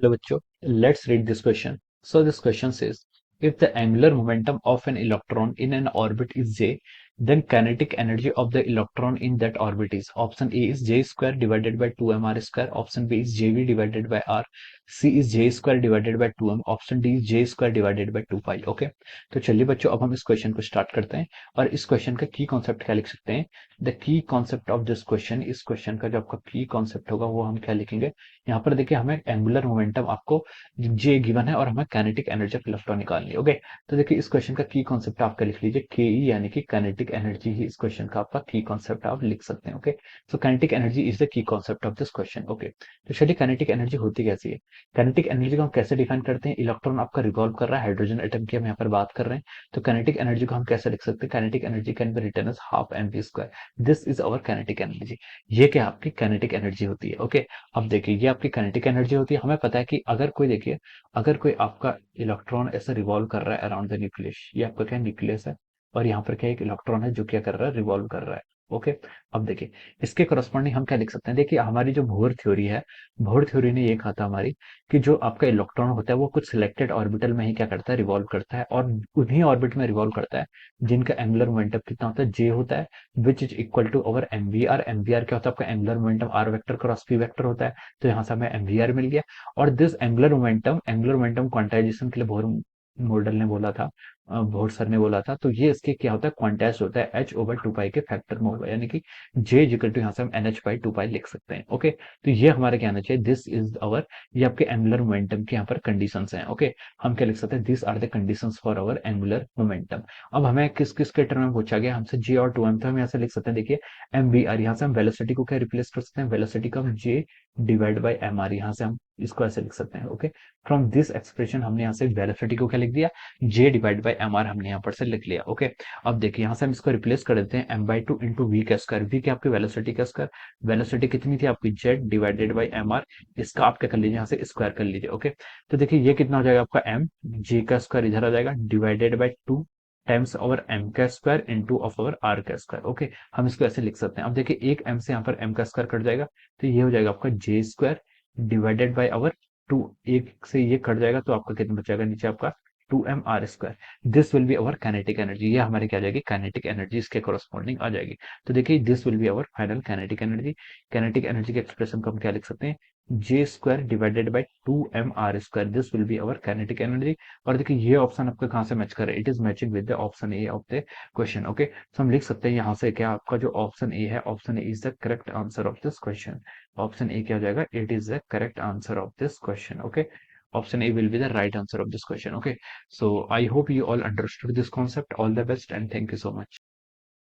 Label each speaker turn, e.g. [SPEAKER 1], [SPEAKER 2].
[SPEAKER 1] Hello, bachcho. Let's read this question. So this question says, if the angular momentum of an electron in an orbit is J, then kinetic energy of the electron in that orbit is option A is J square divided by 2mr square, option B is JV divided by R, C is J square divided by 2m, option D J square divided by 2 pi. Okay, तो चलिए बच्चों अब हम इस question को start करते हैं और इस क्वेश्चन का की कॉन्सेप्ट क्या लिख सकते हैं। The key concept of this question, इस क्वेश्चन का जो आपका की कॉन्सेप्ट होगा वो हम क्या लिखेंगे। यहाँ पर देखिए हमें एंगुलर मोमेंटम आपको जे गिवन है और हमें काइनेटिक एनर्जी ऑफ इलेक्ट्रॉन निकालनी है। ओके, तो देखिए इस क्वेश्चन का की कॉन्सेप्ट आपका लिख लीजिए के ई, यानी कि काइनेटिक एनर्जी ही इस क्वेश्चन का आपका की कॉन्सेप्ट आप लिख सकते हैं। Okay, so kinetic energy is the key concept of this question. Okay, तो चलिए काइनेटिक एनर्जी होती कैसी है। काइनेटिक एनर्जी को हम कैसे डिफाइन करते हैं। इलेक्ट्रॉन आपका रिवॉल्व कर रहा है, हाइड्रोजन एटम की हम यहाँ पर बात कर रहे हैं, तो काइनेटिक एनर्जी को हम कैसे लिख सकते हैं। Kinetic energy can be written as half M V square, this is our kinetic energy. ये क्या आपकी काइनेटिक एनर्जी होती है। ओके, अब देखिए ये आपकी काइनेटिक एनर्जी होती है। हमें पता है कि अगर कोई देखिए, अगर कोई आपका इलेक्ट्रॉन ऐसे रिवॉल्व कर रहा है अराउंड द न्यूक्लियस, ये आपका क्या न्यूक्लियस है और यहाँ पर क्या एक इलेक्ट्रॉन है जो क्या कर रहा है, रिवॉल्व कर रहा है। ओके, अब देखिए इसके करस्पॉन्डिंग हम क्या लिख सकते हैं। देखिए हमारी जो बोहर थ्योरी है, बोहर थ्योरी ने ये कहा था हमारी कि जो आपका इलेक्ट्रॉन होता है वो कुछ सिलेक्टेड ऑर्बिटल में ही क्या करता है, रिवॉल्व करता है और उन्हीं ऑर्बिट में रिवॉल्व करता है जिनका एंगुलर मोमेंटम कितना होता है, जे होता है, which is equal to our MVR. MVR क्या होता है आपका, angular momentum R vector cross P vector होता है, तो यहाँ से हमें एमवीआर मिल गया। और दिस एंगुलर मोमेंटम क्वांटाइजेशन के लिए बोहर मॉडल ने बोला था, बोहर सर ने बोला था, तो ये इसके क्या होता है, क्वांटाइज होता है एच ओवर टू पाई के फैक्टर में होगा, यानी कि जे इक्वल टू यहाँ से हम एन एच बाई टू पाई लिख सकते हैं। ओके, तो ये हमारे क्या आना चाहिए, दिस इज अवर, ये आपके एंगुलर मोमेंटम के यहाँ पर कंडीशंस हैं। ओके, हम क्या लिख सकते हैं, this are the conditions for our angular momentum. अब हमें किस किस के टर्म में पूछा गया हमसे, जे और टू एम, तो हम यहाँ से लिख सकते हैं देखिए एम वी आर, यहाँ से हम वेलोसिटी को क्या रिप्लेस कर सकते हैं, वेलोसिटी को हम जे डिवाइड बाई एम आर, यहाँ से हम इसको ऐसे लिख सकते हैं। ओके, फ्रॉम दिस एक्सप्रेशन हमने यहाँ से वेलोसिटी को क्या लिख दिया, जे डिवाइड बाई एम आर हमने यहाँ पर से लिख लिया। ओके, अब देखिए यहाँ से हम इसको रिप्लेस कर देते हैं M by two into V का स्क्वायर, वी की आपकी वेलोसिटी का स्क्वायर, वेलोसिटी कितनी थी आपकी, Z divided by M R, इसका आप क्या कर लीजिए यहाँ से स्क्वायर कर लीजिए। ओके, तो देखिए ये कितना हो जाएगा आपका एम, जे का स्क्वायर इधर आ जाएगा divided by two times over M का square into of over R का स्क्वायर। ओके, हम इसको ऐसे लिख सकते हैं। अब देखिए एक एम से यहाँ पर एम का स्क्वायर कट जाएगा, तो ये हो जाएगा आपका J square divided by our two, एक से ये कट जाएगा तो आपका कितना बचेगा नीचे आपका two M R square. This will be our kinetic energy, ये हमारी क्या आ जाएगी, काइनेटिक एनर्जी इसके कोरस्पॉन्डिंग आ जाएगी। तो देखिए this will be our final kinetic energy. Kinetic energy के एक्सप्रेशन को हम क्या लिख सकते हैं, J square divided by two M R square, this will be our kinetic energy. और देखिए ये ऑप्शन आपका कहाँ से मैच कर रहा है, it is matching with the option A of the question. Okay, तो हम लिख सकते हैं यहाँ से क्या आपका जो ऑप्शन ए है, option A is the correct answer of this question. Option A क्या हो जाएगा, it is the correct answer of this question. Okay, option A will be the right answer of this question. Okay, so I hope you all understood this concept. All the best and thank you so much.